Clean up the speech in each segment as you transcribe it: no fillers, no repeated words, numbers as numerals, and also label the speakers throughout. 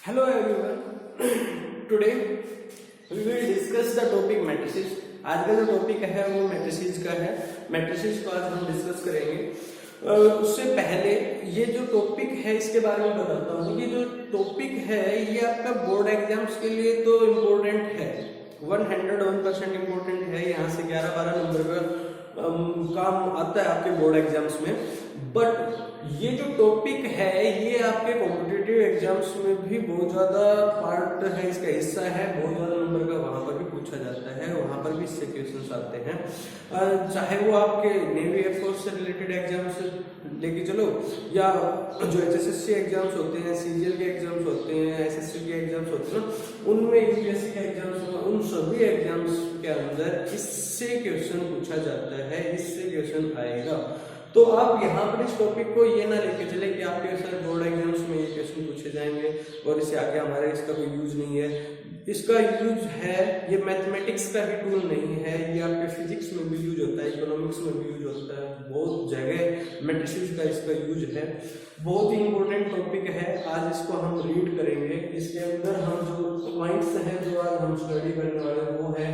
Speaker 1: Hello everyone. Today we will discuss the topic matrices. आज का जो टॉपिक है वो मैट्रिसेस का है. मैट्रिसेस को आज हम डिस्कस करेंगे. उससे पहले ये जो टॉपिक है इसके बारे में बताता हूँ. ये जो टॉपिक है ये आपका बोर्ड एग्जाम्स के लिए तो इम्पोर्टेंट है, 101% इम्पोर्टेंट है. यहाँ से 11-12 नंबर का काम आता है आपके बोर्ड एग्जाम्स में. बट ये जो टॉपिक है ये आपके कॉम्पिटिटिव एग्जाम्स में भी बहुत ज़्यादा पार्ट है, इसका हिस्सा है. बहुत ज़्यादा नंबर का वहाँ पर भी पूछा जाता है, वहाँ पर भी इससे क्वेश्चंस आते हैं. चाहे वो आपके नेवी एयरफोर्स से रिलेटेड एग्जाम्स लेके चलो, या जो HSSC एग्जाम्स होते हैं, CGL के एग्जाम्स होते हैं, SSC के एग्जाम्स होते हैं, उनमें UPSC के एग्जाम्स में, उन सभी एग्जाम्स के अंदर इससे क्वेश्चन पूछा जाता है, इससे क्वेश्चन आएगा. तो आप यहाँ पर इस टॉपिक को ये ना लेके चले कि आपके सर बोर्ड एग्जाम्स में ये क्वेश्चन पूछे जाएंगे और इससे आगे हमारे इसका कोई यूज नहीं है. इसका यूज है, ये मैथमेटिक्स का ही टूल नहीं है, ये आपके फिजिक्स में भी यूज होता है, इकोनॉमिक्स में भी यूज होता है, बहुत जगह मैट्रिसेस का इसका यूज है. बहुत ही इंपॉर्टेंट टॉपिक है. आज इसको हम रीड करेंगे. इसके अंदर हम जो पॉइंट्स हैं जो आज हम स्टडी करने वाले वो है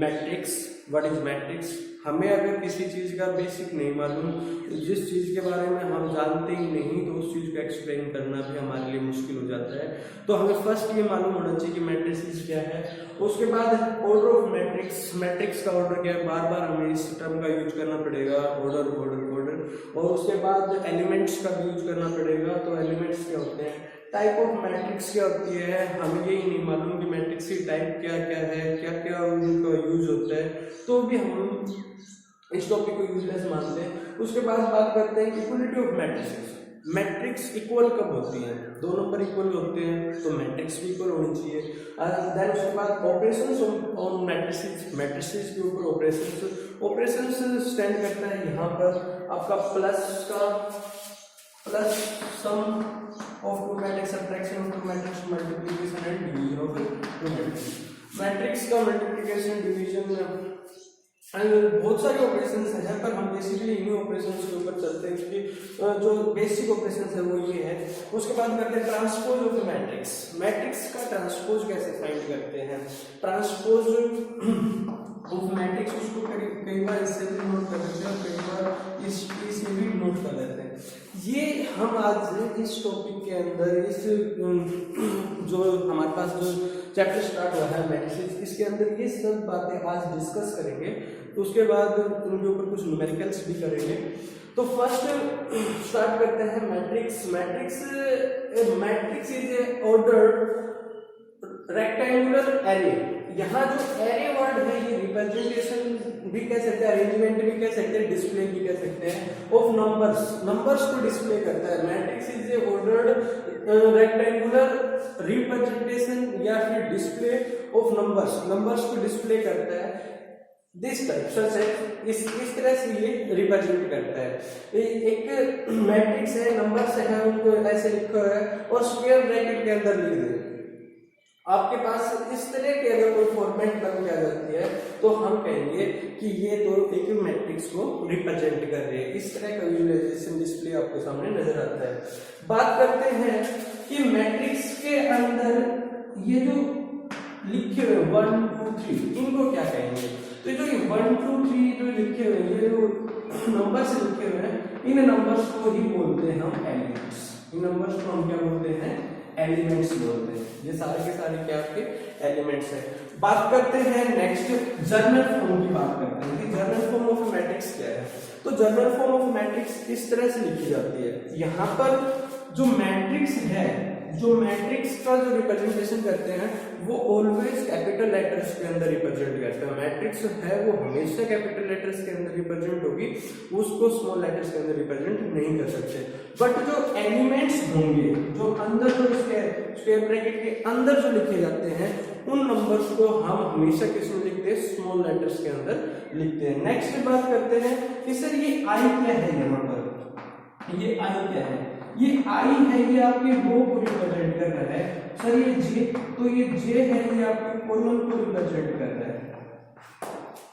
Speaker 1: मैट्रिक्स. What is matrix? हमें अगर किसी चीज़ का बेसिक नहीं मालूम, जिस चीज़ के बारे में हम जानते ही नहीं, तो उस चीज़ को एक्सप्लेन करना भी हमारे लिए मुश्किल हो जाता है. तो हमें फर्स्ट ये मालूम होना चाहिए कि मैट्रिसेस क्या है. उसके बाद ऑर्डर ऑफ मैट्रिक्स. मैट्रिक्स का ऑर्डर क्या है, बार बार हमें इस टर्म का यूज करना पड़ेगा, ऑर्डर ऑर्डर ऑर्डर. और उसके बाद एलिमेंट्स का भी यूज करना पड़ेगा. तो एलिमेंट्स क्या होते हैं, टाइप ऑफ मैट्रिक्स क्या होती है, हमें यही नहीं मालूम कि मैट्रिक्स की टाइप क्या क्या है, क्या क्या उनका यूज होता है, तो भी हम इस टॉपिक को यूजलेस मानते हैं. उसके बाद बात करते हैं equality of matrices. Matrix equal कब होती है, दो नंबर इक्वल होते हैं तो मैट्रिक्स भी इक्वल होनी चाहिए. देन उसके बाद ऑपरेशंस ऑन मैट्रिसेस. मैट्रिसेस के ऊपर ऑपरेशंस स्टैंड करता है यहाँ पर आपका plus sum of two matrix, subtraction of two matrix, multiplication and division of two matrix. Matrix का मल्टीप्लिकेशन, डिवीजन बहुत सारे ऑपरेशंस हैं, पर हम बेसिकली इन्हीं ऑपरेशंस के ऊपर चलते हैं क्योंकि जो बेसिक ऑपरेशंस है वो ये है. उसके बाद करते हैं ट्रांसपोज ऑफ मैट्रिक्स. मैट्रिक्स का ट्रांसपोज कैसे फाइंड करते हैं. ट्रांसपोज ऑफ मैट्रिक्स उसको कई बार इससे भी नोट कर देते हैं, कई बार इससे भी नोट कर देते हैं. ये हम आज इस टॉपिक के अंदर, इस जो हमारे पास जो चैप्टर स्टार्ट हुआ है मैट्रिसेस, इसके अंदर ये सब बातें आज डिस्कस करेंगे. तो उसके बाद उनके ऊपर कुछ न्यूमेरिकल्स भी करेंगे. तो फर्स्ट स्टार्ट करते हैं matrix. Matrix is a ordered rectangular array. यहाँ जो एरे वर्ड है ये रिप्रेजेंटेशन भी कह सकते हैं, अरेंजमेंट भी कह सकते हैं, डिस्प्ले भी कह सकते हैं ऑफ नंबर्स को डिस्प्ले करता है. Matrix is a ordered rectangular representation या फिर डिस्प्ले ऑफ नंबर्स को डिस्प्ले करता है. दिस टाइप सच है, इस तरह से ये रिप्रेजेंट करता है. एक मैट्रिक्स है, नंबर्स है, उनको ऐसे लिखा है और स्क्वायर ब्रैकेट के अंदर लिख दे. आपके पास इस तरह के अगर कोई फॉर्मेट बन के आ जाती है तो हम कहेंगे कि ये तो एक मैट्रिक्स को रिप्रेजेंट कर रहे हैं. इस तरह का विजुअलाइजेशन डिस्प्ले आपके सामने नजर आता है. बात करते हैं कि मैट्रिक्स के अंदर ये जो लिखे हुए 1 2 3 इनको क्या कहेंगे. तो जो 1 2 3 जो लिखे हुए, ये जो नंबर्स लिखे हुए हैं, इन नंबर्स को ही बोलते हैं हम एलिमेंट्स. इन नंबर्स को हम क्या बोलते हैं, एलिमेंट्स बोलते हैं. ये सारे के सारे क्या आपके एलिमेंट्स हैं. बात करते हैं नेक्स्ट जर्नल फॉर्म की बात करते हैं कि जर्नल फॉर्म ऑफ मैट्रिक्स क्या है. तो जर्नल फॉर्म ऑफ मैट्रिक्स इस तरह से लिखी जाती है. यहाँ पर जो मैट्रिक्स है, जो मैट्रिक्स का जो रिप्रेजेंटेशन करते हैं वो ऑलवेज कैपिटल लेटर्स के अंदर रिप्रेजेंट करते हैं. मैट्रिक्स है वो हमेशा कैपिटल लेटर्स के अंदर रिप्रेजेंट होगी, उसको स्मॉल लेटर्स के अंदर रिप्रेजेंट नहीं कर सकते. बट जो एलिमेंट्स होंगे, जो अंदर जो स्क्वायर ब्रैकेट के अंदर जो लिखे जाते हैं, उन नंबर्स को हम हमेशा किसमें लिखते हैं, स्मॉल लेटर्स के अंदर लिखते हैं. नेक्स्ट बात करते हैं कि सर ये आई क्या है. यहाँ पर ये आई क्या है, ये आई है, ये आपके रो को रिप्रेजेंट कर रहा है. सर ये जे, तो ये जे है, ये आपके कॉलम को रिप्रेजेंट कर रहा है.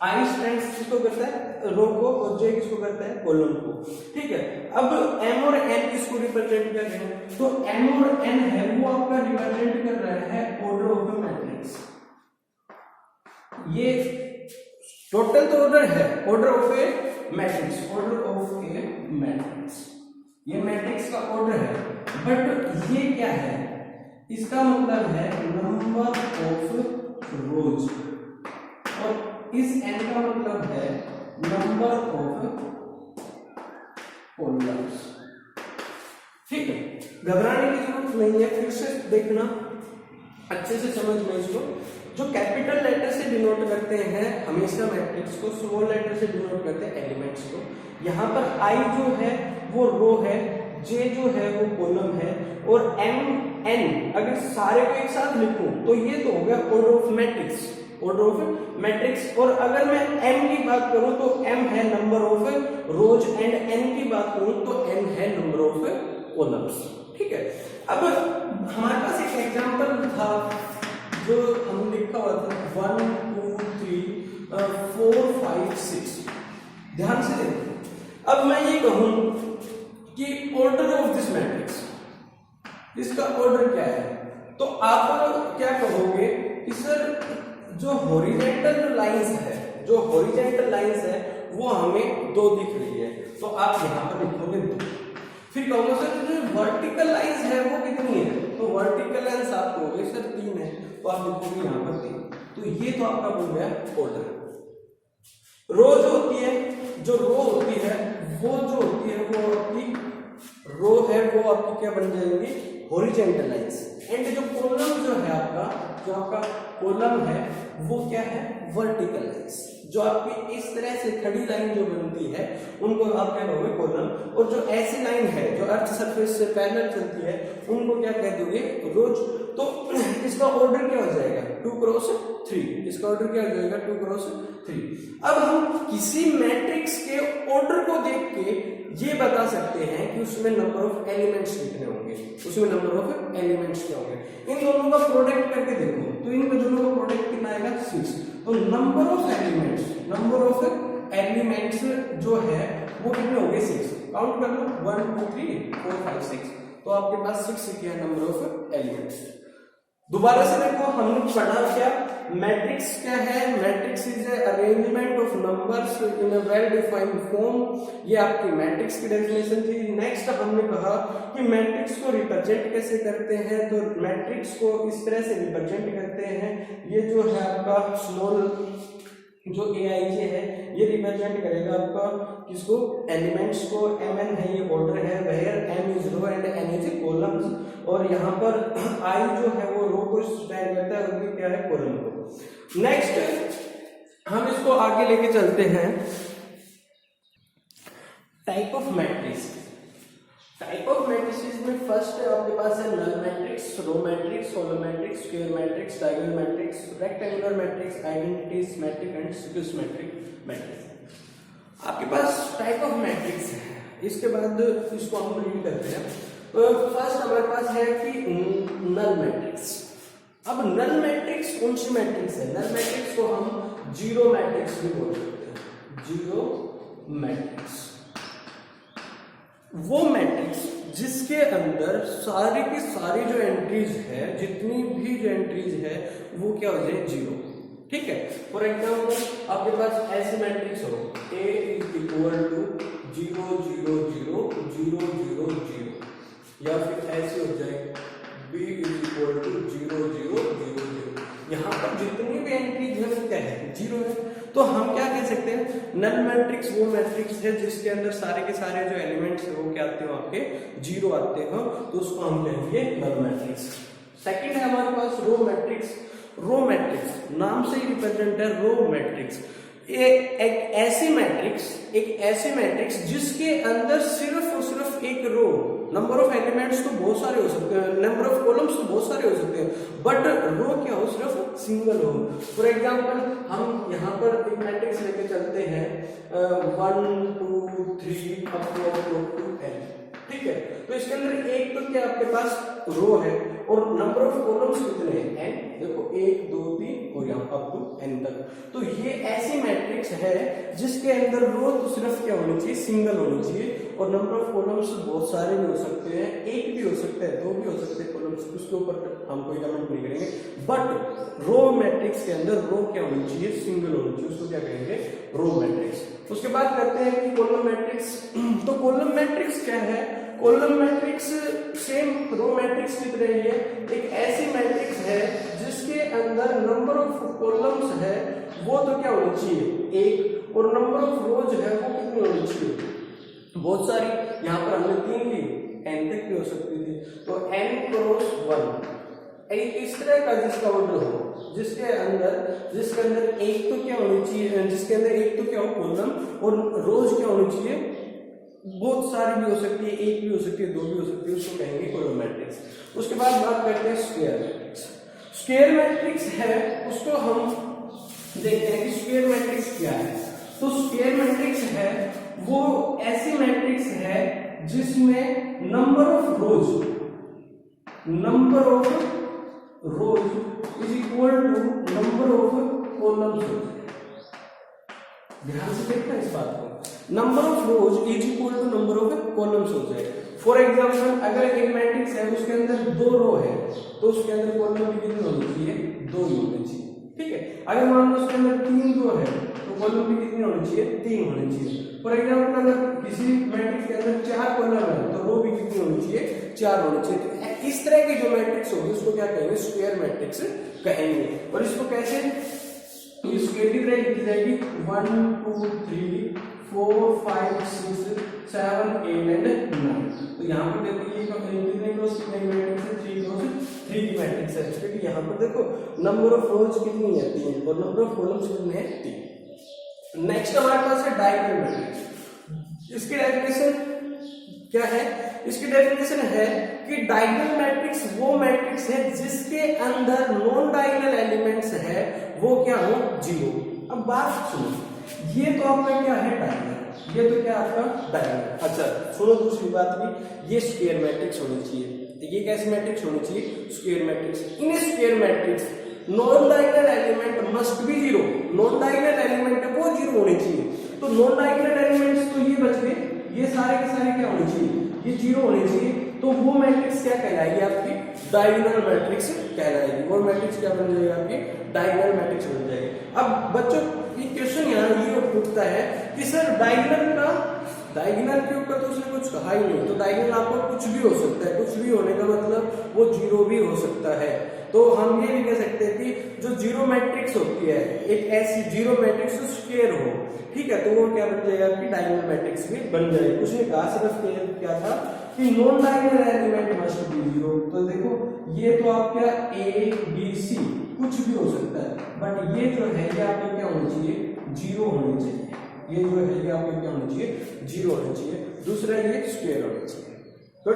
Speaker 1: आई स्ट्रेंथ किसको करता है, रो को, और जे किसको करता है, कॉलम को। ठीक है, अब एम और एन किसको रिप्रेजेंट कर रहे हैं, तो एम और एन है वो आपका रिप्रेजेंट कर रहा है ऑर्डर ऑफ द मैट्रिक्स। ये टोटल तो ऑर्डर है, order of A matrix, order of A matrix, ये मैट्रिक्स का ऑर्डर है। बट ये क्या है, इसका मतलब है नंबर ऑफ रोज, और इस n का मतलब है नंबर ऑफ कॉलम्स। ठीक है, घबराने की जरूरत नहीं है, फिर से देखना, अच्छे से समझना इसको। जो कैपिटल लेटर से डिनोट करते हैं हमेशा मैट्रिक्स को, स्मॉल लेटर से डिनोट करते हैं एलिमेंट्स को। यहाँ पर I जो है वो रो है, J जो है वो कॉलम है, और M N अगर सारे को एक साथ लिखूं तो ये तो हो गया order of matrix, order of matrix. और अगर मैं M की बात करूं तो M है number of rose, and N की बात करूं तो N है नंबर ऑफ कॉलम्स। ठीक है, अब हमारे पास एक एग्जांपल था जो हम लिखा हुआ था 1 2 3 4 5 6, ध्यान से देखो। अब मैं ये कहूं कि ऑर्डर ऑफ दिस मैट्रिक्स, इसका ऑर्डर क्या है, तो आप क्या कहोगे कि सर जो हॉरिजॉन्टल लाइंस है, जो हॉरिजॉन्टल लाइंस है वो हमें 2 दिख रही है, तो आप यहां पर लिखोगे 2। फिर कहोगे सर जो वर्टिकल लाइंस है वो कितनी है, तो वर्टिकल लाइंस आप कहोगे सर 3 है, तो आप लिखोगे यहां पर 3। तो ये तो आपका बन गया ऑर्डर। रो जो होती है, जो रो होती है वो जो होती है वो आपकी रो है, वो आपकी क्या बन जाएंगी, हॉरिजॉन्टल लाइंस। एंड जो कॉलम जो है आपका, जो आपका कॉलम है वो क्या है, वर्टिकल लाइंस। जो आपकी इस तरह से खड़ी लाइन जो बनती है उनको आप क्या कहोगे, कॉलम। और जो ऐसी लाइन है जो अर्थ सरफेस से पैरेलल चलती है उनको क्या कह दोगे, रोज। तो इसका ऑर्डर क्या हो जाएगा, 2 क्रॉस 3। इसका ऑर्डर क्या हो जाएगा, 2 क्रॉस 3। अब हम किसी मैट्रिक्स के ऑर्डर को देख के ये बता सकते हैं कि उसमें नंबर ऑफ एलिमेंट्स कितने होंगे, उसमें नंबर ऑफ एलिमेंट्स क्या होंगे। इन दोनों का प्रोडक्ट करके देखो तो इन दोनों का प्रोडक्ट कितना आएगा, 6। तो number of elements, number of elements जो है वो कितने होंगे, 6। काउंट कर लो, 1 2 3 4 5 6, तो आपके पास 6 क्या है नंबर ऑफ एलिमेंट्स। दोबारा से देखो, हमने पढ़ा क्या, मैट्रिक्स क्या है, matrix is a arrangement of numbers in a well defined form. ये आपकी मैट्रिक्स की डेफिनेशन थी। नेक्स्ट हमने कहा कि मैट्रिक्स को रिप्रेजेंट कैसे करते हैं, तो मैट्रिक्स को इस तरह से रिप्रेजेंट करते हैं, ये जो है आपका स्मॉल जो aij है ये रिप्रेजेंट करेगा आपका किसको, एलिमेंट्स को। mn है ये ऑर्डर है, where m is row and n is columns. और यहाँ पर i जो है वो रो को स्टैंड करता है, और ये क्या है, कॉलम को। नेक्स्ट हम इसको आगे लेके चलते हैं, type of matrix. Type of matrices में फर्स्ट आपके पास है null matrix, row matrix, column matrix, square matrix, diagonal matrix, rectangular matrix, identities matrix and sequence matrix. आपके पास टाइप ऑफ मैट्रिक्स है। इसके बाद इसको हम रीड करते हैं। फर्स्ट हमारे पास है कि नल मैट्रिक्स। अब नल मैट्रिक्स कौन सी मैट्रिक्स है, नल मैट्रिक्स को हम जीरो मैट्रिक्स भी बोल सकते हैं। जीरो मैट्रिक्स वो मैट्रिक्स जिसके अंदर सारी की सारी जो एंट्रीज है, जितनी भी जो एंट्रीज है वो क्या हो जाए, जीरो। ठीक है, फॉर एग्जाम्पल आपके पास ऐसे मैट्रिक्स हो, A इज इक्वल टू 0 0 0 0 0 0, या फिर ऐसे हो जाए B इज इक्वल टू 0 0 0 0। यहाँ पर जितनी भी एंट्रीज है वो क्या है, जीरो है। तो हम क्या कह सकते हैं, नल मैट्रिक्स वो मैट्रिक्स है जिसके अंदर सारे के सारे जो एलिमेंट्स है वो क्या आते हो, आपके जीरो आते हो, तो उसको हम कहेंगे नल मैट्रिक्स। सेकंड है हमारे पास रो मैट्रिक्स। रो मैट्रिक्स नाम से ही रिप्रेजेंट है रो मैट्रिक्स। एक ऐसी मैट्रिक्स जिसके अंदर सिर्फ और सिर्फ एक रो, नंबर ऑफ एलिमेंट्स तो बहुत सारे हो सकते हैं, नंबर ऑफ कॉलम्स तो बहुत सारे हो सकते हैं, बट रो क्या हो, सिर्फ सिंगल हो। फॉर एग्जांपल हम यहाँ पर एक मैट्रिक्स लेके चलते हैं 1 2 3 अप टू n। ठीक है। तो इसके अंदर एक तो क्या आपके पास रो है और नंबर ऑफ कॉलम्स कितने हैं n, देखो 1 2 3 और यहाँ अप टू n तक। तो ये ऐसी मैट्रिक्स है जिसके अंदर रो तो सिर्फ क्या होनी चाहिए, सिंगल होनी चाहिए, और नंबर ऑफ कॉलम्स बहुत सारे भी हो सकते हैं, एक भी हो सकता है, दो भी हो सकते हैं कॉलम्स, उसके ऊपर हम कोई कमेंट नहीं करेंगे। बट रो मैट्रिक्स के अंदर रो क्या होनी चाहिए, सिंगल होनी चाहिए, उसको क्या कहेंगे, रो मैट्रिक्स। उसके बाद करते हैं कि कॉलम मैट्रिक्स। तो कॉलम मैट्रिक्स क्या है, column matrix same row matrix की तरह ही है, एक ऐसी मैट्रिक्स है जिसके अंदर नंबर ऑफ कॉलम्स है वो तो क्या होनी चाहिए एक, और नंबर ऑफ रोज है वो कितनी होनी चाहिए, बहुत सारी। यहाँ पर हमने 3 ली, n तक भी हो सकती थी, तो n क्रॉस 1 इस तरह का जिसका ऑर्डर हो, जिसके अंदर एक तो क्या होनी चाहिए, जिसके अंदर एक तो क्या हो कॉलम, और रोज क्या होनी चाहिए, बहुत सारी भी हो सकती है, एक भी हो सकती है, दो भी हो सकती है, उसको कहेंगे कॉलम मैट्रिक्स। उसके बाद बात करते हैं स्क्वायर मैट्रिक्स। स्क्वायर मैट्रिक्स है उसको हम देखते हैं कि स्क्वायर मैट्रिक्स क्या है। तो स्क्वायर मैट्रिक्स है वो ऐसी मैट्रिक्स है जिसमें number of rows is equal to number of columns. ध्यान से देखना इस बात को, number of rows is equal to number of columns हो जाए। फॉर एग्जांपल अगर एक मैट्रिक्स है उसके अंदर 2 रो है तो उसके अंदर कॉलम भी कितनी होनी चाहिए, 2 ही होनी चाहिए, ठीक है। अगर मान लो उसके अंदर 3 रो है तो कॉलम भी कितनी होनी चाहिए, 3 होनी चाहिए। फॉर एग्जांपल अगर किसी मैट्रिक्स के अंदर 4 कॉलम है तो रो भी कितनी होनी चाहिए, 4 होनी चाहिए। तो इस तरह की जो मैट्रिक्स होगी उसको क्या कहेंगे, स्क्वायर मैट्रिक्स कहेंगे। और इसको कैसे, स्क्वायर की तरह लिखी जाएगी 1 2 3 4 5 6 7 8 एंड 9। तो यहाँ पर देखो ये कितने क्रॉस कितने मैट्रिक्स है, 3 क्रॉस 3 की मैट्रिक्स है, क्योंकि यहाँ पर देखो नंबर ऑफ रोज कितनी है 3 और नंबर ऑफ कॉलम्स कितने हैं 3। नेक्स्ट हमारे पास है डायगोनल मैट्रिक्स। इसकी डेफिनेशन क्या है, इसकी डेफिनेशन है कि डायगोनल मैट्रिक्स वो मैट्रिक्स है जिसके अंदर नॉन डायगोनल एलिमेंट्स है वो क्या हो, 0। अब बात सुनो, ये तो आपका क्या है डायगोनल, ये तो क्या आपका डायगोनल। अच्छा सुनो दूसरी बात भी, ये स्क्वायर मैट्रिक्स होनी चाहिए। ये कैसी मैट्रिक्स होनी चाहिए, square matrix. In square matrix non diagonal element must be 0, non diagonal element वो 0 होने चाहिए। तो नॉन डायगोनल एलिमेंट्स तो ये बच गए, ये सारे के सारे क्या होने चाहिए, ये 0 होने चाहिए। तो वो मैट्रिक्स क्या कहलाएगी आपकी, डायगोनल मैट्रिक्स कहलाएगी। वो मैट्रिक्स क्या बन जाएगी आपकी, डायगोनल मैट्रिक्स बन जाएगी। अब बच्चों ये क्वेश्चन यहाँ ये उठता है कि सर डायगोनल के ऊपर तो उसने कुछ कहा ही नहीं, तो डायगोनल आपको कुछ भी हो सकता है, कुछ भी होने का मतलब वो 0 भी हो सकता है। तो हम ये भी कह सकते हैं कि जो 0 मैट्रिक्स होती है, एक ऐसी 0 मैट्रिक्स जो स्क्वायर हो, ठीक है, तो वो क्या बन जाएगा आपकी डायगोनल मैट्रिक्स भी बन जाएगी। उसने कहा सिर्फ क्या था कि non diagonal element must be 0। तो देखो ये तो आपका A B C कुछ भी हो सकता है, बट ये जो है ये आपके क्या होनी चाहिए, 0 होनी चाहिए। ये जो है ये आपके क्या होनी चाहिए, 0 होनी चाहिए। दूसरा ये स्क्वायर होना चाहिए। तो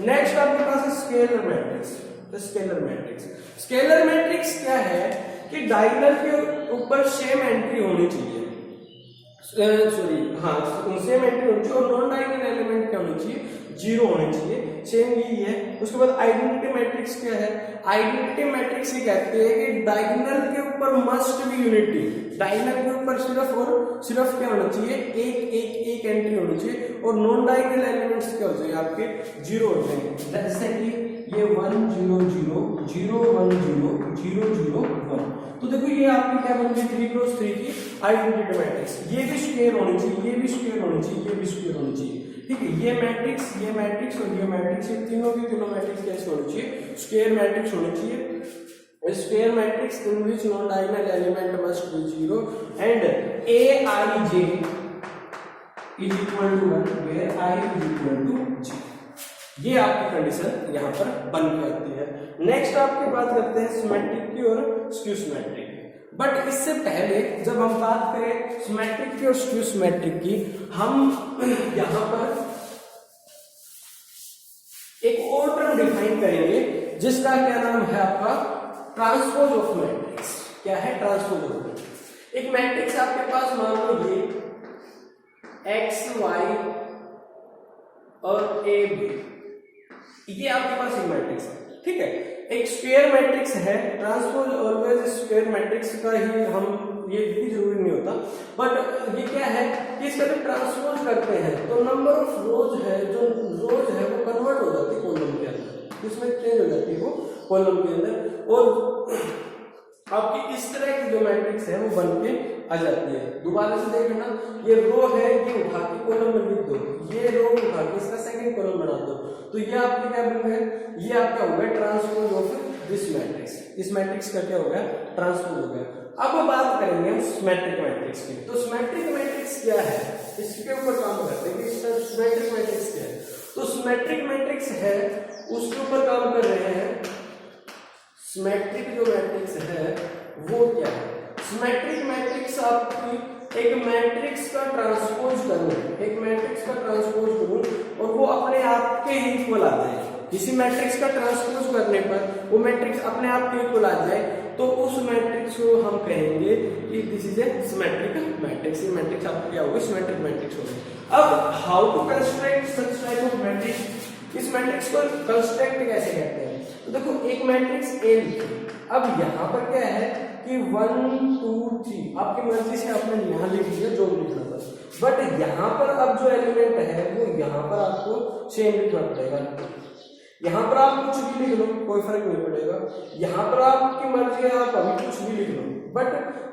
Speaker 1: नेक्स्ट आपके पास है scalar matrix. Scalar matrix, scalar matrix क्या है कि डायगोनल के ऊपर सेम एंट्री होनी चाहिए, सॉरी हाँ सेम एंट्री होनी चाहिए, और नॉन डायगोनल एलिमेंट क्या होनी चाहिए, 0 होने चाहिए। सेम यही है। उसके बाद आइडेंटिटी मैट्रिक्स क्या है, आइडेंटिटी मैट्रिक्स ये कहते हैं कि डायगोनल के ऊपर मस्ट बी यूनिटी, डायगोनल के ऊपर सिर्फ और सिर्फ क्या होना चाहिए, एक एंट्री होनी चाहिए, और नॉन डायगोनल एलिमेंट्स क्या हो जाएंगे आपके, 0 हो जाएंगे। जैसे कि ये 1 0 0 0 1 0 0 0 1। तो देखो ये आपकी क्या बन गई, 3 क्रॉस 3 की आइडेंटिटी मैट्रिक्स। ये भी स्क्वायर होनी चाहिए, ये भी स्क्वायर होनी चाहिए, ये भी स्क्वायर होनी चाहिए, ठीक है। ये मैट्रिक्स और ये मैट्रिक्स, ये तीनों की तीनों मैट्रिक्स कैसे होनी चाहिए, स्क्वायर मैट्रिक्स होनी चाहिए। Square matrix in which non diagonal element must be 0 and Aij is equal to 1 where I is equal to 0। ये आपकी कंडीशन यहाँ पर बन के आती है। नेक्स्ट आपकी बात करते हैं सिमेट्रिक की और स्क्यू सिमेट्रिक की। बट इससे पहले जब हम बात करें सिमेट्रिक की और स्क्यू सिमेट्रिक की, हम यहाँ पर एक और टर्म डिफाइन करेंगे जिसका क्या नाम है आपका, ट्रांसपोज ऑफ मैट्रिक्स। क्या है ट्रांसपोज ऑफ मैट्रिक्स, एक मैट्रिक्स आपके पास मान लो ये x y और ए बी, ये आपके पास एक मैट्रिक्स है, ठीक है। एक स्क्वायर मैट्रिक्स है, ट्रांसपोज ऑलवेज स्क्वायर मैट्रिक्स का ही हम, ये भी जरूरी नहीं होता, बट ये क्या है कि इसका जब ट्रांसपोज करते हैं तो नंबर ऑफ रोज है, जो रोज है वो कन्वर्ट हो जाती है कॉलम के अंदर, इसमें चेंज हो जाती है वो कॉलम के अंदर, और आपकी इस तरह की जो मैट्रिक्स है वो बन के आ जाती है। दोबारा से देखना, ये रो है, ये उठा के कॉलम में लिख दो, ये रो उठा के इसका सेकंड कॉलम बना दो, तो ये आपकी क्या बन गया, ये आपका हो गया ट्रांसपोज ऑफ दिस मैट्रिक्स, इस मैट्रिक्स का क्या हो गया, ट्रांसपोज हो गया। अब बात करेंगे हम सिमेट्रिक मैट्रिक्स की। तो सिमेट्रिक मैट्रिक्स क्या है, इसके ऊपर काम करते हैं कि सिमेट्रिक मैट्रिक्स क्या है। तो सिमेट्रिक मैट्रिक्स है, उसके ऊपर काम कर रहे हैं। सिमेट्रिक जो मैट्रिक्स है वो क्या है, सिमेट्रिक मैट्रिक्स आपकी एक मैट्रिक्स का ट्रांसपोज करूं, एक मैट्रिक्स का ट्रांसपोज करूं और वो अपने आप के इक्वल आ जाए। किसी मैट्रिक्स का ट्रांसपोज करने पर वो मैट्रिक्स अपने आप के इक्वल आ जाए, तो उस मैट्रिक्स को हम कहेंगे कि this is a symmetric matrix. ये मैट्रिक्स आपको क्या होगी, सिमेट्रिक मैट्रिक्स होगी। अब how to construct such type of matrix, इस मैट्रिक्स को कंस्ट्रक्ट कैसे करते हैं। तो देखो एक मैट्रिक्स ए लिखिए, अब यहाँ पर क्या है कि 1 2 3 आपकी मर्जी से आपने यहाँ लिख दिया जो लिखना था, बट यहाँ पर अब जो एलिमेंट है वो यहाँ पर आपको सेम लिखना पड़ेगा। यहाँ पर आप कुछ भी लिख लो, कोई फर्क नहीं पड़ेगा, यहाँ पर आपकी मर्जी है, आप अभी कुछ भी लिख लो, बट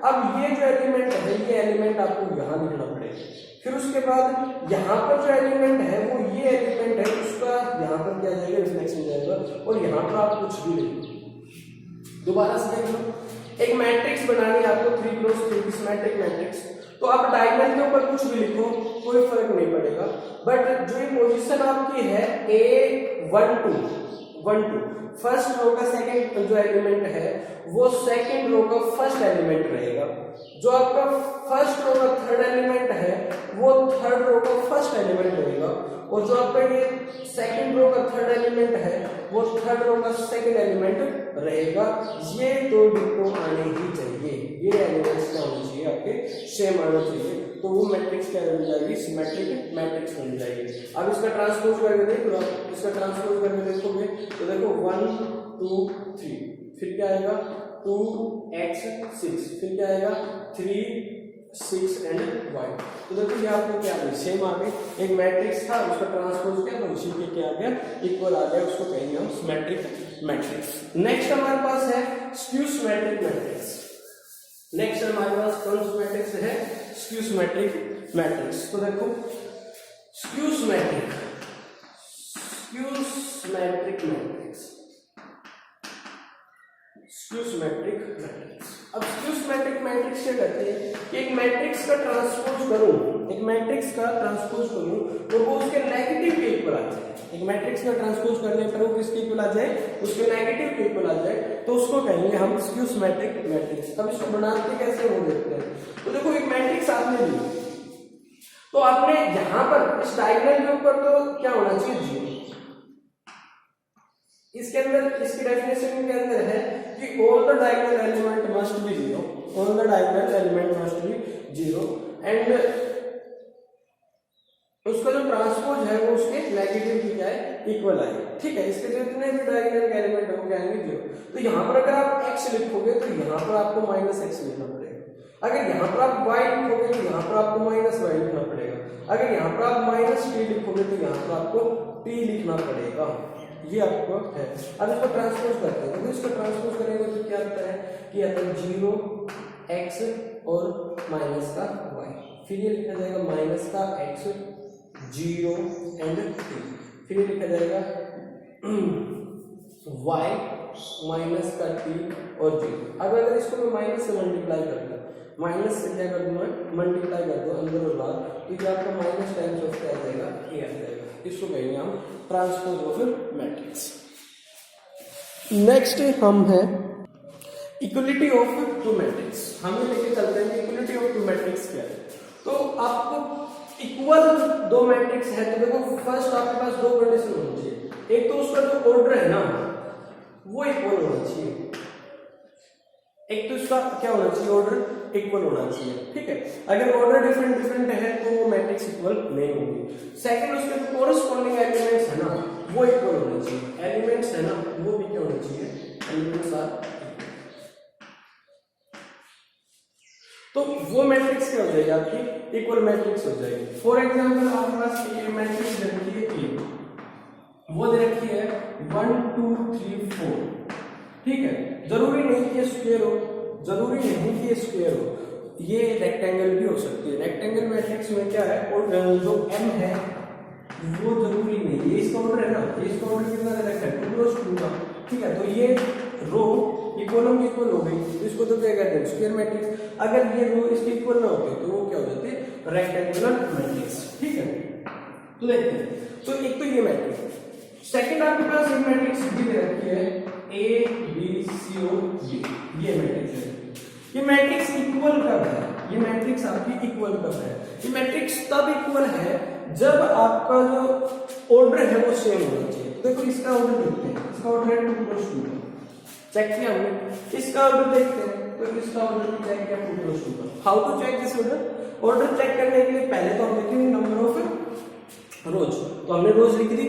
Speaker 1: अब ये जो एलिमेंट है ये एलिमेंट आपको यहाँ लिखना पड़ेगा। फिर उसके बाद यहाँ पर जो एलिमेंट है वो ये एलिमेंट है, उसका यहाँ पर क्या जाएगा, रिफ्लेक्शन जाएगा, और यहाँ पर आप कुछ भी लिख लो। दोबारा से देख लो, एक मैट्रिक्स बनानी है आपको 3 क्रॉस 3 सिमेट्रिक मैट्रिक्स, तो आप डायगोनल के ऊपर कुछ भी लिखो कोई फर्क नहीं पड़ेगा, बट जो ये पोजीशन आपकी है A1 2 फर्स्ट रो का सेकंड जो एलिमेंट है वो सेकंड रो का फर्स्ट एलिमेंट रहेगा, जो आपका फर्स्ट रो का थर्ड एलिमेंट है वो थर्ड रो का फर्स्ट एलिमेंट रहेगा, और जो आपका ये सेकंड रो का थर्ड एलिमेंट है वो थर्ड रो का सेकंड एलिमेंट रहेगा। ये दो डिटो आने ही चाहिए, ये एलिमेंट्स क्या होने चाहिए, आपके सेम आना चाहिए, तो वो मैट्रिक्स क्या बन जाएगी, सिमेट्रिक मैट्रिक्स बन जाएगी। अब इसका ट्रांसपोज करके देखो, आप इसका ट्रांसपोज करके देखोगे तो देखो 1 2 3, फिर क्या आएगा 2x 6, फिर क्या आएगा 3 6 एंड y। तो देखो ये आपको क्या आ गया, सेम आ गया, एक मैट्रिक्स था उसका ट्रांसपोज क्या उसी के क्या आ गया, इक्वल आ गया, उसको कहेंगे हम सिमेट्रिक मैट्रिक्स। नेक्स्ट हमारे पास है स्क्यू सिमेट्रिक मैट्रिक्स। नेक्स्ट हमारे पास कौन सा मैट्रिक्स है, स्क्यू सिमेट्रिक मैट्रिक्स। तो देखो skew symmetric matrix, skew symmetric matrix. अब स्क्यू सिमेट्रिक मैट्रिक्स क्या करते हैं कि एक मैट्रिक्स का ट्रांसपोज करूं, एक मैट्रिक्स का ट्रांसपोज करूं तो वो उसके नेगेटिव के इक्वल आ जाए। एक मैट्रिक्स का ट्रांसपोज करने पर वो किसके इक्वल आ जाए, उसके नेगेटिव के इक्वल आ जाए, तो उसको कहेंगे हम स्क्यू सिमेट्रिक मैट्रिक्स। अब इसको बनाते कैसे वो देखते हैं। तो देखो एक मैट्रिक्स आपने ली, तो आपने यहां पर इस डायगोनल के ऊपर तो क्या होना चाहिए, 0। इसके अंदर, इसकी डेफिनेशन के अंदर है कि all the diagonal element must be 0, all the diagonal element must be 0, and उसका जो ट्रांसपोज है वो उसके नेगेटिव की क्या है, इक्वल आए, ठीक है। इसके जितने भी डायगोनल एलिमेंट है वो क्या आएंगे 0। तो यहाँ पर अगर आप x लिखोगे तो यहाँ पर आपको -x लिखना पड़ेगा, अगर यहाँ पर आप y लिखोगे तो यहाँ पर आपको -y लिखना पड़ेगा, अगर यहाँ पर आप -t लिखोगे तो यहाँ पर आपको t लिखना पड़ेगा, ये आपको है। अब इसको ट्रांसपोज करते हैं, तो इसको ट्रांसपोज करेंगे तो क्या आता है कि आता है 0 x और माइनस का y, फिर ये लिखा जाएगा माइनस का x 0 एंड t, फिर ये लिखा जाएगा y माइनस का t और 0। अब अगर इसको मैं माइनस से मल्टीप्लाई कर दूं, माइनस से क्या कर दूं, मल्टीप्लाई कर दो अंदर और बाहर, तो ये आपका माइनस टाइम्स ऑफ क्या आ जाएगा, a आ जाएगा। इसको कहेंगे हम ट्रांसपोज ऑफ मैट्रिक्स। नेक्स्ट हम है इक्वलिटी ऑफ टू मैट्रिक्स। हम ये लेके चलते हैं कि इक्वलिटी ऑफ टू मैट्रिक्स क्या है। तो आपको इक्वल दो मैट्रिक्स है तो देखो फर्स्ट आपके पास दो कंडीशन होनी चाहिए, एक तो उसका जो ऑर्डर है ना वो इक्वल होना चाहिए, एक तो उसका क्या होना चाहिए, ऑर्डर इक्वल होना चाहिए, ठीक है। अगर ऑर्डर डिफरेंट डिफरेंट है तो वो मैट्रिक्स इक्वल नहीं होगी। सेकंड, उसके जो कोरस्पॉन्डिंग एलिमेंट्स है ना वो इक्वल होने चाहिए, एलिमेंट्स है ना वो भी क्या होने चाहिए, एलिमेंट्स आर, तो वो मैट्रिक्स क्या हो जाएगी आपकी, इक्वल मैट्रिक्स हो जाएगी। फॉर एग्जांपल आपके पास ये मैट्रिक्स दे रखी है ए, वो दे रखी है 1 2 3 4, ठीक है। जरूरी नहीं कि ये स्क्वायर हो, जरूरी नहीं कि ये स्क्वायर हो, ये रेक्टेंगल भी हो सकती है। रेक्टेंगल मैट्रिक्स में क्या है, और जो m है वो जरूरी नहीं, ये इसका ऑर्डर है ना, इसका ऑर्डर कितना दे रखा है 2 × 2 का, ठीक है। तो ये रो ये कॉलम इक्वल हो गई, तो इसको तो क्या कहते हैं, स्क्वायर मैट्रिक्स। अगर ये रो इसके इक्वल ना होते तो वो क्या हो जाते, रेक्टेंगुलर मैट्रिक्स, ठीक है। तो देखते हैं, तो एक तो ये मैट्रिक्स। सेकंड आपके पास एक मैट्रिक्स भी दे रखी है ए बी सी और ये मैट्रिक्स है। ये मैट्रिक्स इक्वल कब है, ये मैट्रिक्स आपकी इक्वल कब है, ये मैट्रिक्स तब इक्वल है जब आपका जो ऑर्डर है वो सेम होना चाहिए। तो देखो इसका ऑर्डर देखते हैं, इसका ऑर्डर है 2 × 2 चेक किया हमने। इसका ऑर्डर देखते हैं, तो इसका ऑर्डर भी चेक किया 2 × 2 का। How to check this order, order check करने के लिए पहले तो हम देखेंगे नंबर ऑफ रोज, तो हमने रोज लिख दी,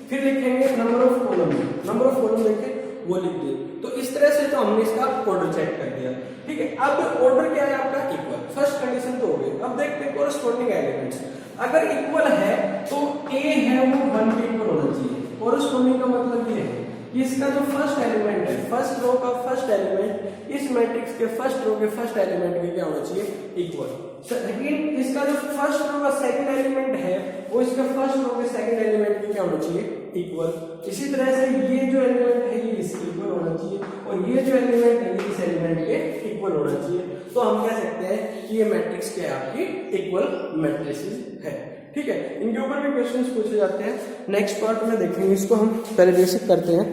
Speaker 1: फिर लिखेंगे number of column, number of column देखे वो लिख दिए। तो इस तरह से तो हमने इसका ऑर्डर चेक कर दिया, ठीक है। अब ऑर्डर क्या है आपका, इक्वल, फर्स्ट कंडीशन तो हो गई। अब देखते हैं कोरस्पॉन्डिंग एलिमेंट्स, अगर इक्वल है तो ए है वो 1 के इक्वल होना चाहिए। कोरस्पॉन्डिंग का मतलब ये है इसका जो फर्स्ट एलिमेंट है, फर्स्ट रो का फर्स्ट एलिमेंट इस मैट्रिक्स के फर्स्ट रो के फर्स्ट एलिमेंट के क्या होना चाहिए, इक्वल। सेकंड, इसका जो फर्स्ट रो का सेकंड एलिमेंट है वो इसका फर्स्ट रो के सेकंड एलिमेंट के क्या होना चाहिए, इक्वल। इसी तरह से ये जो एलिमेंट है ये इसके इक्वल होना चाहिए, और ये जो एलिमेंट है ये इस एलिमेंट के इक्वल होना चाहिए। तो हम कह सकते हैं कि ये मैट्रिक्स क्या है, आपकी इक्वल मैट्रिसेस है, ठीक है। इनके ऊपर भी क्वेश्चंस पूछे जाते हैं, नेक्स्ट पार्ट में देखेंगे इसको। हम पहले बेसिक करते हैं,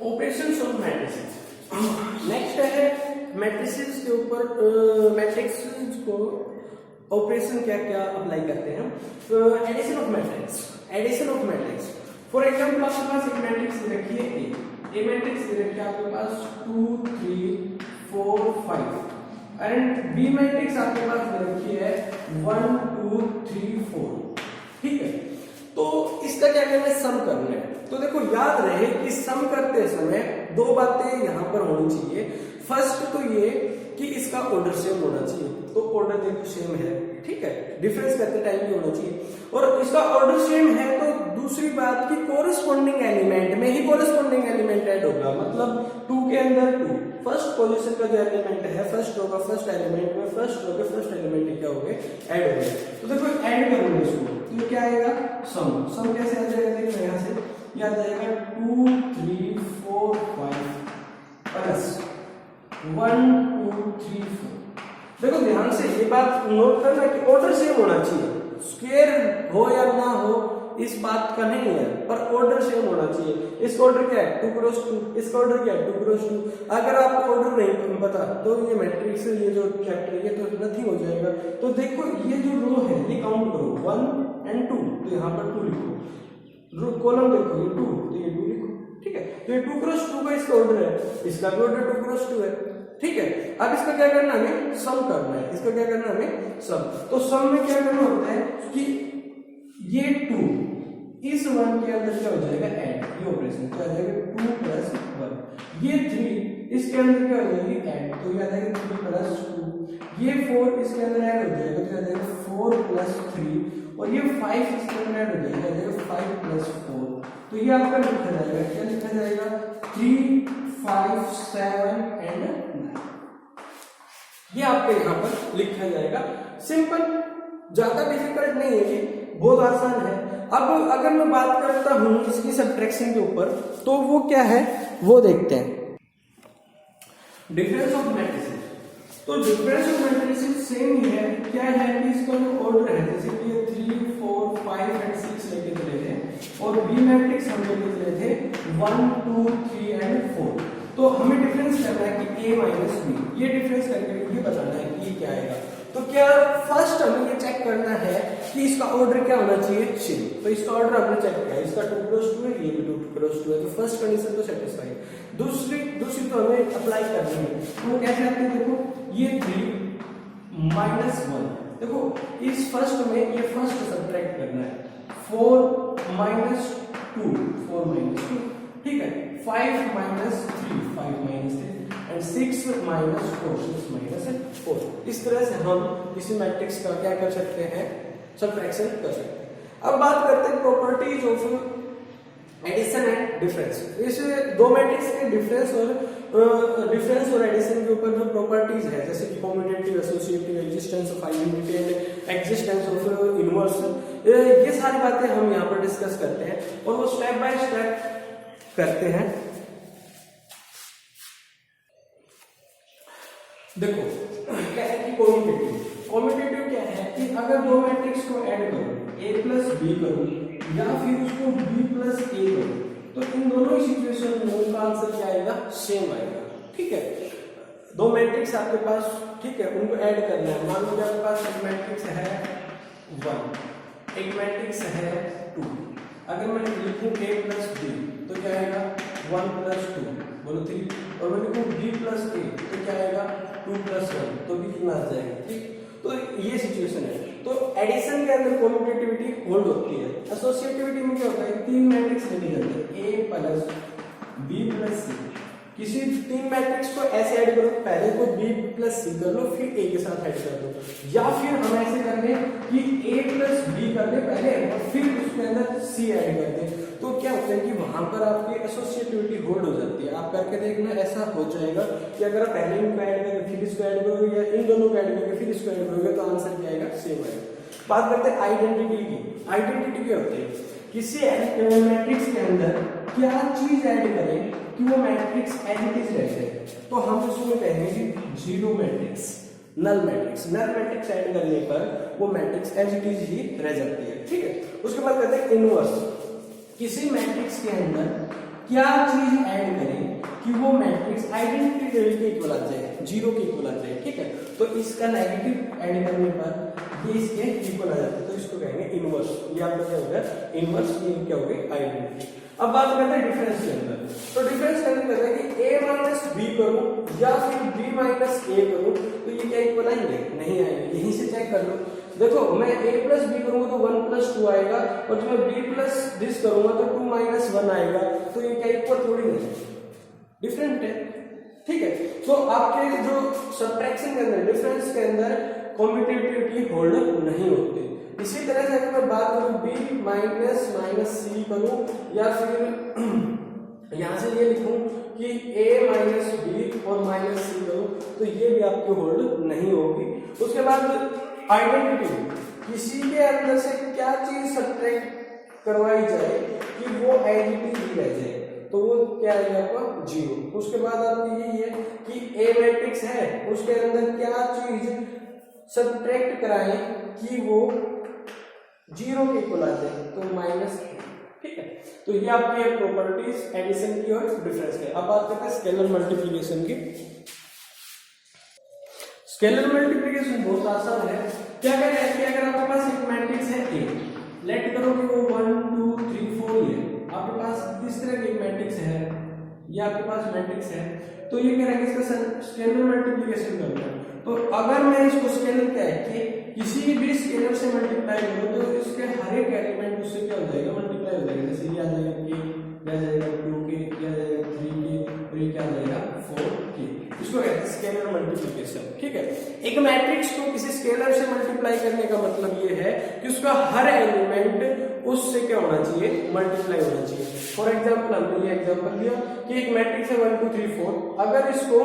Speaker 1: ऑपरेशंस ऑफ मैट्रिसेस। नेक्स्ट है मैट्रिसेस के ऊपर, मैट्रिक्स को ऑपरेशन क्या क्या अप्लाई करते हैं। Addition of matrix, addition of matrix. For example आपके पास एक मैट्रिक्स दे रखी है ए मैट्रिक्स दे रखी है आपके पास 2 3 4 5 एंड बी मैट्रिक्स आपके पास दे रखी है 1 2 3 4, ठीक है। तो इसका क्या करना है, सम करना है। तो देखो याद रहे कि सम करते समय दो बातें यहां पर होनी चाहिए। फर्स्ट तो ये कि इसका ऑर्डर सेम होना चाहिए, तो ऑर्डर देखो सेम है, ठीक है, डिफरेंस करते टाइम भी होना चाहिए। और इसका ऑर्डर सेम है तो दूसरी बात कि कोरस्पॉन्डिंग एलिमेंट में ही कोरस्पॉन्डिंग एलिमेंट ऐड होगा, मतलब 2 के अंदर 2 फर्स्ट पोजीशन का जो एलिमेंट है, फर्स्ट रो का फर्स्ट एलिमेंट में फर्स्ट रो के फर्स्ट एलिमेंट क्या हो गए, ऐड हो गए। तो देखो ऐड करोगे इसको तो क्या आएगा, सम। सम कैसे आ जाएगा, देखो यहां से क्या आ जाएगा 2 3 4 5 प्लस 1 2 3 4। देखो ध्यान से ये बात नोट करना कि ऑर्डर सेम होना चाहिए, स्क्वायर हो या ना हो इस बात का नहीं है, पर ऑर्डर सेम होना चाहिए। इसका ऑर्डर क्या है 2 × 2, इसका ऑर्डर क्या है 2 × 2। अगर आपको ऑर्डर नहीं पता तो ये मैट्रिक्स ये जो चैप्टर है ये तो नथिंग हो जाएगा। तो देखो ये जो रो है ये काउंट करो 1 और 2, तो यहाँ पर 2 लिखो। रो कॉलम देखो ये 2, तो ये 2 लिखो, ठीक है। तो ये 2 × 2 का इसका ऑर्डर है, इसका भी ऑर्डर 2 × 2 है, ठीक है। अब इसका क्या करना है, हमें सम करना है। इसका क्या करना है, हमें सम। तो सम में क्या करना होता है कि ये 2 इस 1 के अंदर क्या हो जाएगा, ऐड, ये ऑपरेशन क्या हो जाएगा 2 + 1। ये 3 इसके अंदर क्या हो जाएगी, ऐड, तो ये आ जाएगा 3 + 2। ये 4 इसके अंदर ऐड हो जाएगा, तो आ जाएगा 4 + 3। और ये 5 इसके अंदर ऐड हो जाएगा, आ जाएगा 5 + 4। तो ये आपका लिखा जाएगा, क्या लिखा जाएगा 3 5 7 एंड 9। ये आपके यहाँ पर लिखा जाएगा। सिंपल, ज्यादा डिफिकल्ट नहीं है, ये बहुत आसान है। अब अगर मैं बात करता हूं इसकी सब्ट्रैक्शन के ऊपर, तो वो क्या है वो देखते हैं। डिफरेंस ऑफ मैट्रिसेस, तो डिफरेंस ऑफ मैट्रिसेस सेम ही है। क्या है कि इसका जो ऑर्डर है, जैसे कि ये 3 4 5 एंड 6 लेके चले थे, और बी मैट्रिक्स हम लेके चले थे 1 2 3 एंड 4। तो हमें डिफरेंस करना है कि a - b, ये डिफरेंस करके ये बताना है कि ये क्या आएगा। तो क्या फर्स्ट हमें ये चेक करना है कि इसका ऑर्डर क्या होना चाहिए, सेम। तो इसका ऑर्डर हमने चेक किया, इसका 2 क्रॉस 2 है, ये भी 2 क्रॉस 2 है, तो फर्स्ट कंडीशन तो सेटिस्फाई है। दूसरी तो हमें अप्लाई करनी है, तो कैसे आते हैं, देखो ये 3 माइनस 1, देखो इस फर्स्ट में ये फर्स्ट सब्ट्रैक्ट करना है, 4 माइनस 2, 4 माइनस 2, ठीक है, 5 minus 3, 5 minus 3 and 6 minus 4, 6 minus 4। इस तरह से हम किसी मैट्रिक्स का क्या कर सकते हैं, सब्ट्रैक्शन कर सकते हैं। अब बात करते हैं properties of addition and difference. इस दो मैट्रिक्स के डिफरेंस और एडिशन के ऊपर जो प्रॉपर्टीज है, जैसे कि commutative, associative, existence of identity and existence of inverse, ये सारी बातें हम यहाँ पर डिस्कस करते हैं और वो स्टेप बाय स्टेप करते हैं। देखो क्या है कि कॉम्यूटेटिव क्या है कि अगर दो मैट्रिक्स को ऐड करो, a प्लस बी करो या फिर उसको b प्लस a करो, तो इन दोनों सिचुएशन में उनका आंसर क्या आएगा, सेम आएगा, ठीक है। दो मैट्रिक्स आपके पास, ठीक है, उनको ऐड करना है। मान लीजिए आपके पास एक मैट्रिक्स है 1, एक मैट्रिक्स है 2, अगर मैं लिखूं a प्लस b तो क्या आएगा 1 प्लस 2 बोलो 3, और मैं लिखूं b प्लस a तो क्या आएगा 2 प्लस 1 तो भी कितना आ जाएगा, ठीक। तो ये सिचुएशन है। तो एडिशन के अंदर कॉम्यूटेटिविटी होल्ड होती है। एसोसिएटिविटी में क्या होता है, तीन मैट्रिक्स लेके जाते हैं, a plus b plus c। किसी तीन मैट्रिक्स को ऐसे ऐड करो, पहले को b प्लस c कर लो, फिर a के साथ ऐड कर दो, या फिर हम ऐसे कर लें कि a प्लस b कर ले पहले और फिर उसके अंदर c ऐड कर दें। तो क्या होता है कि वहां पर आपकी एसोसिएटिविटी होल्ड हो जाती है। आप करके देखना, ऐसा हो जाएगा कि अगर आप पहले इनको ऐड करोगे फिर इसको ऐड करोगे या इन दोनों को ऐड करोगे फिर इसको ऐड करोगे तो आंसर क्या आएगा, सेम आएगा। बात करते हैं आइडेंटिटी की। आइडेंटिटी क्या होती है, किसी मैट्रिक्स के अंदर क्या चीज ऐड करें कि वो मैट्रिक्स एज इट इज रह जाए, तो हम उसमें कहेंगे zero matrix, null matrix add करने पर वो मैट्रिक्स एज इट इज ही रह जाती है, ठीक है। उसके बाद कहते हैं इनवर्स, किसी मैट्रिक्स के अंदर क्या चीज ऐड करें कि वो मैट्रिक्स आइडेंटिटी के इक्वल आ जाए, जीरो के इक्वल आ जाए, ठीक है। तो इसका नेगेटिव ऐड करने पर ये इसके इक्वल आ जाता है, तो इसको कहेंगे इनवर्स। ये आपका क्या होगा, इनवर्स, ये क्या होगा, आइडेंटिटी। अब बात करते हैं डिफरेंस के अंदर। तो डिफरेंस के अंदर कहते हैं कि a माइनस b करूं या फिर b माइनस a करूं, तो ये क्या इक्वल आएंगे, नहीं आएंगे। यहीं से चेक कर लो, देखो मैं a प्लस बी करूंगा तो 1 प्लस 2 आएगा, और जब मैं b प्लस दिस करूंगा तो 2 माइनस 1 आएगा, तो ये क्या इक्वल थोड़ी नहीं, डिफरेंट है, ठीक है। तो आपके जो सब्ट्रैक्शन के अंदर, डिफरेंस के अंदर कॉम्यूटेटिविटी होल्ड नहीं होती। इसी तरह से अगर मैं बात करूं b माइनस माइनस c करूं या फिर यहां से ये लिखूं कि a माइनस b और माइनस c करूं, तो ये भी आपके होल्ड नहीं होगी। उसके बाद आइडेंटिटी, किसी के अंदर से क्या चीज सब्ट्रैक्ट करवाई जाए कि वो एज इट इज रह जाए, तो वो क्या आएगा आपका, जीरो। उसके बाद आपकी यही है कि ए मैट्रिक्स है, उसके अंदर क्या चीज सब्ट्रैक्ट कराएं कि वो जीरो के इक्वल आ जाए, तो माइनस, ठीक है। तो ये आपकी है प्रॉपर्टीज एडिशन की और डिफरेंस की। अब बात करते हैं स्केलर मल्टीप्लिकेशन की। स्केलर मल्टीप्लिकेशन बहुत आसान है। क्या करें कि अगर आपके पास एक मैट्रिक्स है A, लेट करो कि वो 1 2 3 4 है, आपके पास इस तरह की मैट्रिक्स है, ये आपके पास मैट्रिक्स है, तो ये कह रहा है कि इसका स्केलर मल्टीप्लिकेशन करना है। तो अगर मैं इसको स्केलर क्या है कि किसी भी स्केलर से मल्टीप्लाई करूं तो इसके हर एक एलिमेंट उससे क्या हो जाएगा, मल्टीप्लाई हो जाएगा। जैसे ये आ जाएगा k, ये आ जाएगा 2k, ये आ जाएगा 3k और ये क्या आ जाएगा 4k। इसको कहते हैं स्केलर मल्टीप्लिकेशन, ठीक है। एक मैट्रिक्स को किसी स्केलर से मल्टीप्लाई करने का मतलब ये है कि उसका हर एलिमेंट उससे क्या होना चाहिए, मल्टीप्लाई होना चाहिए। फॉर एग्जाम्पल हमने ये एग्जाम्पल दिया कि एक मैट्रिक्स है 1 2 3 4, अगर इसको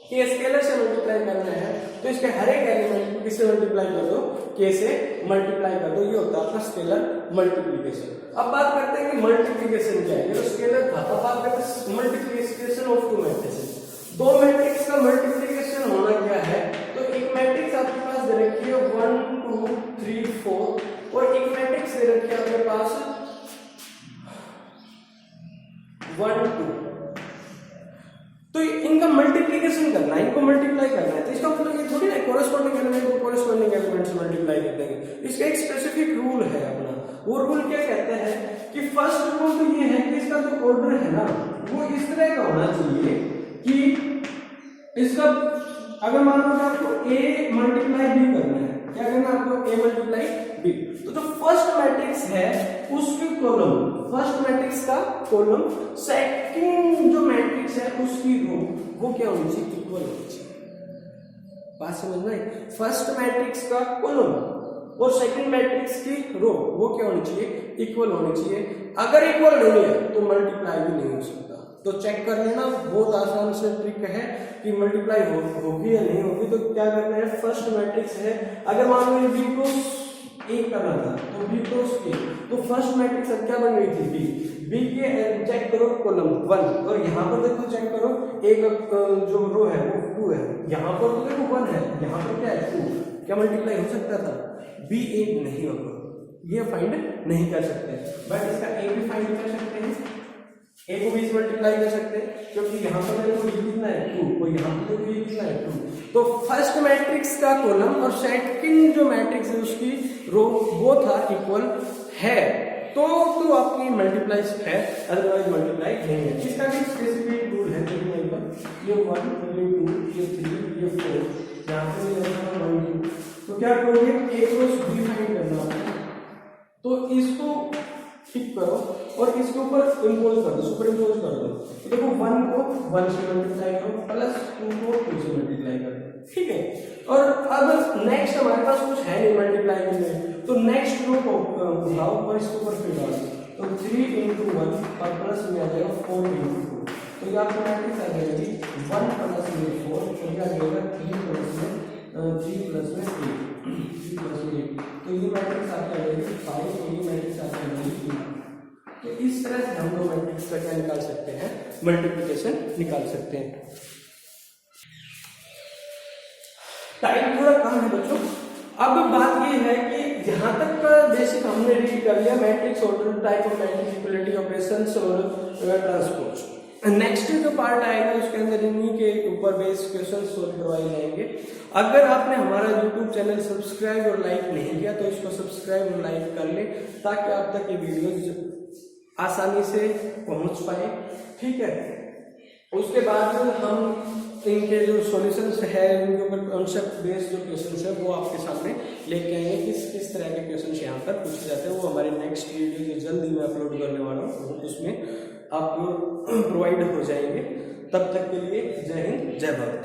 Speaker 1: के स्केलर से मल्टीप्लाई करना है तो इसके हर एक एलिमेंट को किससे मल्टीप्लाई कर दो, के से मल्टीप्लाई कर दो। ये होता है आपका स्केलर मल्टीप्लिकेशन। अब बात करते हैं कि मल्टीप्लिकेशन क्या है। ये तो स्केलर था, अब बात करते हैं मल्टीप्लिकेशन ऑफ टू मैट्रिक्स। दो मैट्रिक्स का मल्टीप्लिकेशन होना क्या है, तो एक मैट्रिक्स आपके पास दे रखी है 1 2 3 4 और एक मैट्रिक्स दे रखी है आपके पास 1 2, तो इनका मल्टीप्लिकेशन करना है, इनको मल्टीप्लाई करना है। तो इसका मतलब ये थोड़ी ना कोरेस्पोंडिंग एलिमेंट को कोरेस्पोंडिंग एलिमेंट से मल्टीप्लाई कर देंगे। इसका एक स्पेसिफिक रूल है अपना। वो रूल क्या कहता है कि फर्स्ट ऑर्डर है ना वो इस तरह का होना चाहिए कि इसका अगर मान लो कि आपको a मल्टीप्लाई b करना है, क्या करना है आपको a मल्टीप्लाई b, तो जो फर्स्ट मैट्रिक्स है उसकी कॉलम, फर्स्ट मैट्रिक्स का कॉलम, सेकंड जो मैट्रिक्स है उसकी रो वो क्या होनी चाहिए, इक्वल होनी चाहिए। बात समझ में? फर्स्ट मैट्रिक्स का कॉलम और सेकंड मैट्रिक्स की रो वो क्या होनी चाहिए, इक्वल होनी चाहिए। अगर इक्वल नहीं है तो मल्टीप्लाई भी नहीं हो सकता। तो चेक कर लेना, बहुत आसान से ट्रिक है कि मल्टीप्लाई होगी या नहीं होगी। तो क्या करना है, फर्स्ट मैट्रिक्स है, अगर मान लो b क्रॉस a करना था तो b क्रॉस a, तो फर्स्ट मैट्रिक्स अब क्या बन रही थी b के चेक करो कॉलम 1, और यहाँ पर देखो चेक करो a का जो रो है वो 2 है, यहाँ पर तो देखो 1 है, यहाँ पर क्या है 2, क्या मल्टीप्लाई हो सकता था? b 1 नहीं होगा, ये फाइंड नहीं कर सकते, बट इसका a भी फाइंड कर सकते हैं, a को भी मल्टीप्लाई कर सकते हैं, क्योंकि यहाँ पर देखो ये कितना है 2 और यहाँ पर देखो ये कितना है 2। तो फर्स्ट मैट्रिक्स का कॉलम और सेकंड जो मैट्रिक्स है उसकी रो वो था इक्वल है, तो आपकी मल्टीप्लाई है, अदरवाइज मल्टीप्लाई नहीं है। इसका भी स्पेसिफिक रूल है, देखिए यहाँ पर ये 1 ये 2 ये 3 ये 4, यहाँ पे ये 1 2, तो क्या करोगे a क्रॉस b फाइंड करना है, तो इसको टिक करो और इसके ऊपर इम्पोज कर दो, सुपर इम्पोज कर दो, तो देखो 1 को 1 से मल्टीप्लाई करो प्लस 2 को 2 से मल्टीप्लाई कर दो, ठीक है। और अब नेक्स्ट हमारे पास कुछ है नहीं मल्टीप्लाई के लिए, तो नेक्स्ट रो को उठाओ और इसके ऊपर फिर डालो, तो 3 × 1 और प्लस में आ जाएगा 4 × 2, तो ये आपको मैट्रिक्स आ जाएगी 1 प्लस में 4, तो ये आ जाएगा 3 प्लस में 8, तो ये मैट्रिक्स आपका आ जाएगी 5, और ये मैट्रिक्स आपका आ जाएगी 2। तो इस तरह से हम लोग मैट्रिक्स का क्या निकाल सकते हैं, मल्टीप्लिकेशन निकाल सकते हैं। टाइम थोड़ा कम है बच्चों। अब बात ये है कि यहाँ तक का बेसिक हमने रीड कर लिया, matrix order, type of matrix, equality operations और ट्रांसपोज। नेक्स्ट जो पार्ट आएगा उसके अंदर इन्हीं के ऊपर बेस्ड क्वेश्चन सॉल्व करवाए जाएंगे। अगर आपने हमारा YouTube चैनल सब्सक्राइब और लाइक नहीं किया तो इसको सब्सक्राइब और लाइक कर ले, ताकि आप तक ये वीडियोस आसानी से पहुंच पाए, ठीक है। उसके बाद हम इनके जो सॉल्यूशंस है, इनके ऊपर कॉन्सेप्ट बेस्ड जो क्वेश्चंस है वो आपके सामने लेके आएंगे, किस तरह के क्वेश्चंस यहाँ पर पूछे जाते हैं, वो हमारे नेक्स्ट वीडियो जो जल्द ही मैं अपलोड करने वाला हूँ उसमें आपको प्रोवाइड हो जाएंगे। तब तक के लिए जय हिंद, जय भारत।